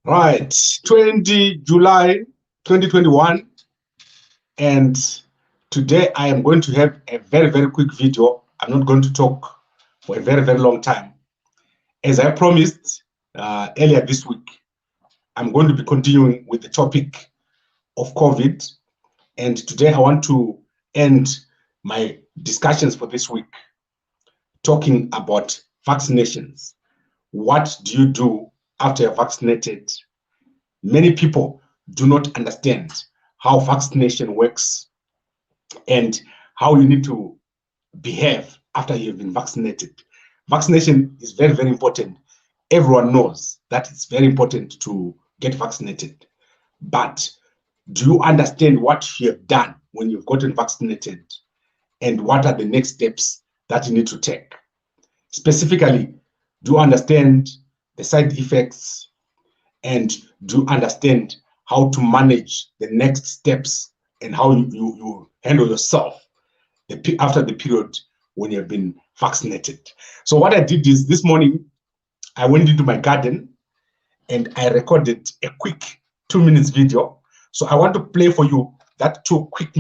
Right, 20 July 2021, and today I am going to have a very quick video. I'm not going to talk for a very long time. As I promised earlier this week, I'm going to be continuing with the topic of COVID, and today I want to end my discussions for this week talking about vaccinations. What do you do after you're vaccinated? Many people do not understand how vaccination works and how you need to behave after you've been vaccinated. Vaccination is very important. Everyone knows that it's very important to get vaccinated. But do you understand what you have done when you've gotten vaccinated and what are the next steps that you need to take? Specifically, do you understand the side effects and do you understand how to manage the next steps and how you handle yourself after the period when you've been vaccinated? So what I did is this morning, I went into my garden and I recorded a quick 2 minutes video. So I want to play for you that quick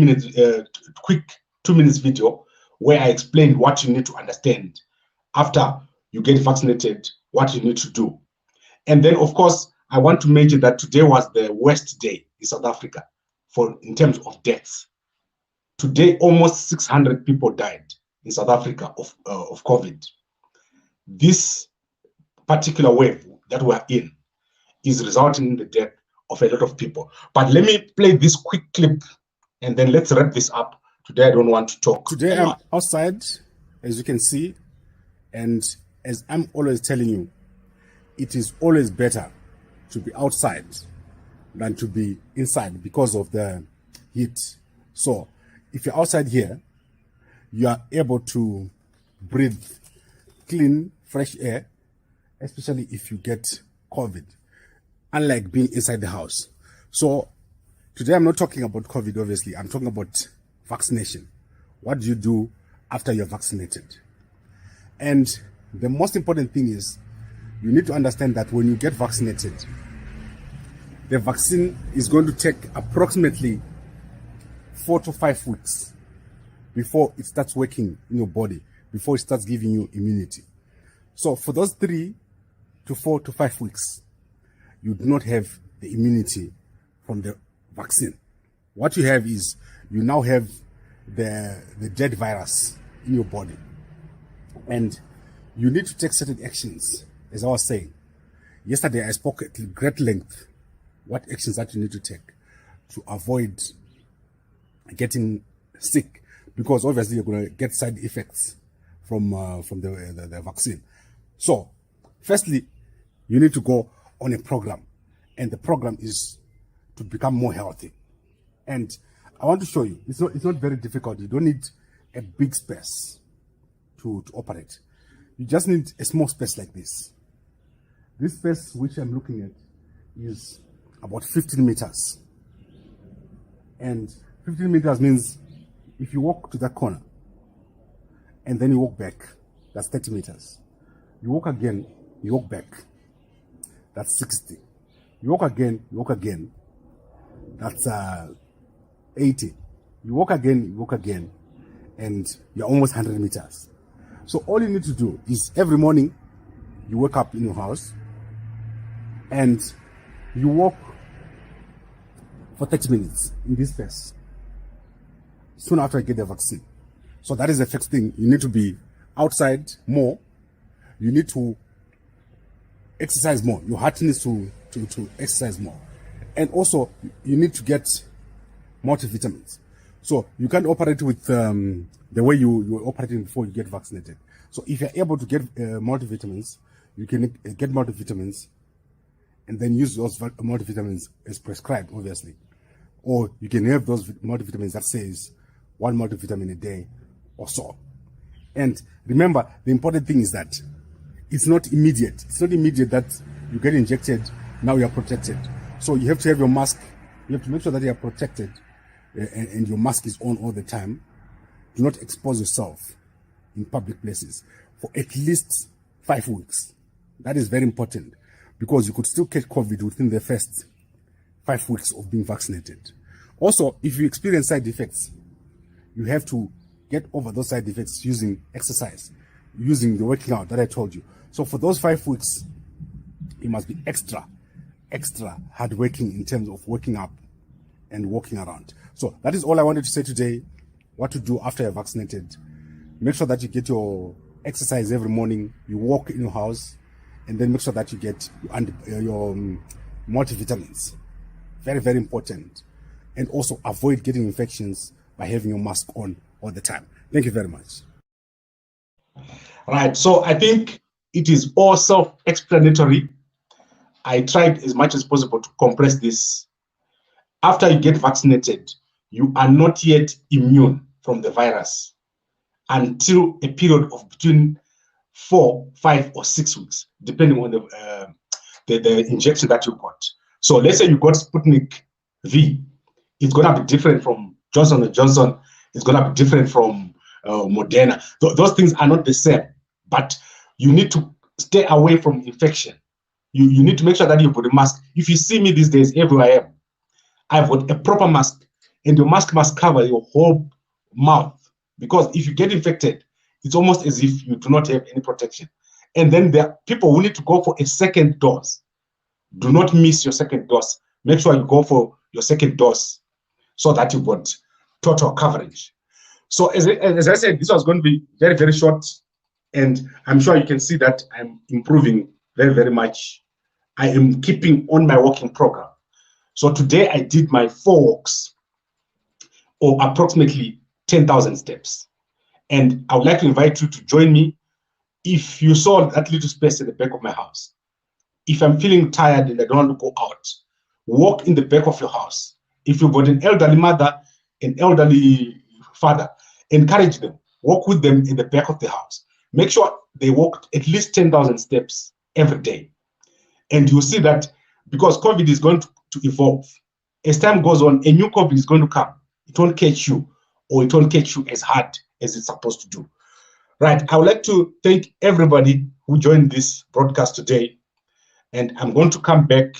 2 minutes video where I explained what you need to understand after you get vaccinated, what you need to do. And then, of course, I want to mention that today was the worst day in South Africa in terms of deaths. Today, almost 600 people died in South Africa of COVID. This particular wave that we're in is resulting in the death of a lot of people. But let me play this quick clip and then let's wrap this up. Today, I don't want to talk. Today, I'm outside, as you can see, and as I'm always telling you, it is always better to be outside than to be inside because of the heat. So if you're outside here, you are able to breathe clean, fresh air, especially if you get COVID, unlike being inside the house. So today I'm not talking about COVID, obviously. I'm talking about vaccination. What do you do after you're vaccinated? And the most important thing is you need to understand that when you get vaccinated, the vaccine is going to take approximately 4 to 5 weeks before it starts working in your body, before it starts giving you immunity. So for those 3 to 4 to 5 weeks, you do not have the immunity from the vaccine. What you have is you now have the dead virus in your body. And you need to take certain actions. As I was saying, yesterday I spoke at great length what actions that you need to take to avoid getting sick, because obviously you're going to get side effects from the vaccine. So, firstly, you need to go on a program, and the program is to become more healthy. And I want to show you, it's not very difficult. You don't need a big space to operate. You just need a small space like this. This space which I'm looking at is about 15 meters. And 15 meters means if you walk to that corner and then you walk back, that's 30 meters. You walk again, you walk back, that's 60. You walk again, that's 80. You walk again, and you're almost 100 meters. So all you need to do is every morning you wake up in your house and you walk for 30 minutes in this space soon after you get the vaccine. So that is the first thing. You need to be outside more. You need to exercise more. Your heart needs to exercise more. And also you need to get multivitamins. So you can't operate with the way you were operating before you get vaccinated. So if you're able to get multivitamins, you can get multivitamins and then use those multivitamins as prescribed, obviously. Or you can have those multivitamins that says 1 multivitamin a day or so. And remember, the important thing is that it's not immediate. It's not immediate that you get injected, now you are protected. So you have to have your mask. You have to make sure that you are protected and your mask is on all the time. Do not expose yourself in public places for at least 5 weeks. That is very important, because you could still catch COVID within the first 5 weeks of being vaccinated. Also, if you experience side effects, you have to get over those side effects using exercise, using the working out that I told you. So for those 5 weeks, you must be extra hardworking in terms of waking up and walking around. So that is all I wanted to say today. What to do after you're vaccinated. Make sure that you get your exercise every morning. You walk in your house, and then make sure that you get your multivitamins. Very, very important. And also avoid getting infections by having your mask on all the time. Thank you very much. Right. So I think it is all self-explanatory. I tried as much as possible to compress this. After you get vaccinated, you are not yet immune from the virus until a period of between 4, 5, or 6 weeks, depending on the injection that you got. So let's say you got Sputnik V. It's going to be different from Johnson & Johnson. It's going to be different from Moderna. Those things are not the same, but you need to stay away from infection. You need to make sure that you put a mask. If you see me these days, everywhere I am, I've got a proper mask, and the mask must cover your whole mouth, because if you get infected, it's almost as if you do not have any protection. And then there are people who need to go for a second dose. Do not miss your second dose. Make sure you go for your second dose so that you've got total coverage. So as I said, this was going to be very, very short, and I'm sure you can see that I'm improving very, very much. I am keeping on my walking program. So today I did my 4 walks, or approximately 10,000 steps. And I would like to invite you to join me. If you saw that little space at the back of my house, if I'm feeling tired and I don't want to go out, walk in the back of your house. If you've got an elderly mother, an elderly father, encourage them. Walk with them in the back of the house. Make sure they walk at least 10,000 steps every day. And you'll see that because COVID is going to evolve. As time goes on, a new COVID is going to come. It won't catch you, or it won't catch you as hard as it's supposed to do. Right. I would like to thank everybody who joined this broadcast today. And I'm going to come back,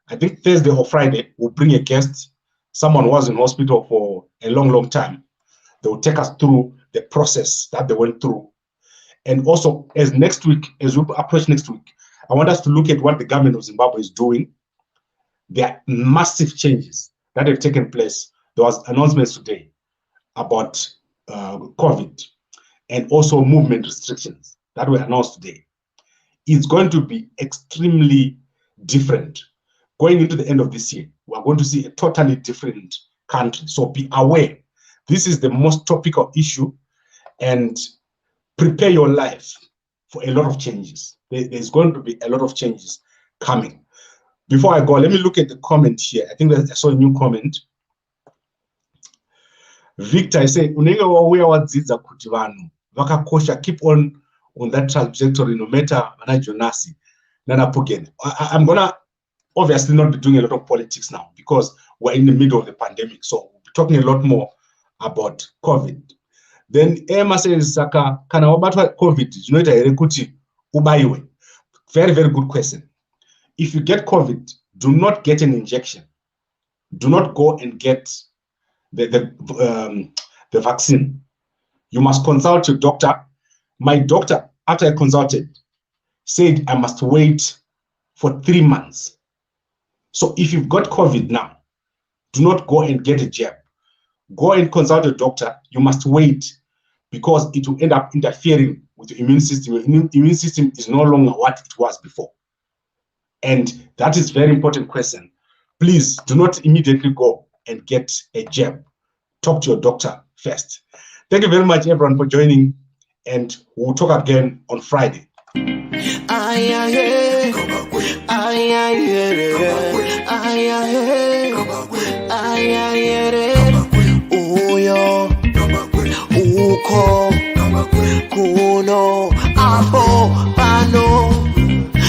I think Thursday or Friday, we'll bring a guest. Someone was in hospital for a long, long time. They will take us through the process that they went through. And also, as we approach next week, I want us to look at what the government of Zimbabwe is doing. There are massive changes that have taken place. There was announcements today about COVID, and also movement restrictions that were announced today. It's going to be extremely different. Going into the end of this year, we're going to see a totally different country. So be aware. This is the most topical issue, and prepare your life for a lot of changes. There's going to be a lot of changes coming. Before I go, let me look at the comment here. I think that I saw a new comment. Victor, I say, unenge wauya wadzidza kuti vanhu vakakosha, keep on that trajectory, no matter Mana Jonasi, Nana Pugen. I'm gonna obviously not be doing a lot of politics now because we're in the middle of the pandemic. So we'll be talking a lot more about COVID. Then Emma says, Saka, kana wabatwa COVID, zvinoita here kuti ubaiwe? Very, very good question. If you get COVID, do not get an injection. Do not go and get the vaccine. You must consult your doctor. My doctor, after I consulted, said I must wait for 3 months. So if you've got COVID now, do not go and get a jab. Go and consult your doctor. You must wait, because it will end up interfering with your immune system. Your immune system is no longer what it was before. And that is a very important question. Please do not immediately go and get a jab. Talk to your doctor first. Thank you very much, everyone, for joining, and we'll talk again on Friday. Ay, ay, ay. Ay, ay, ay. Ay, ay, ay.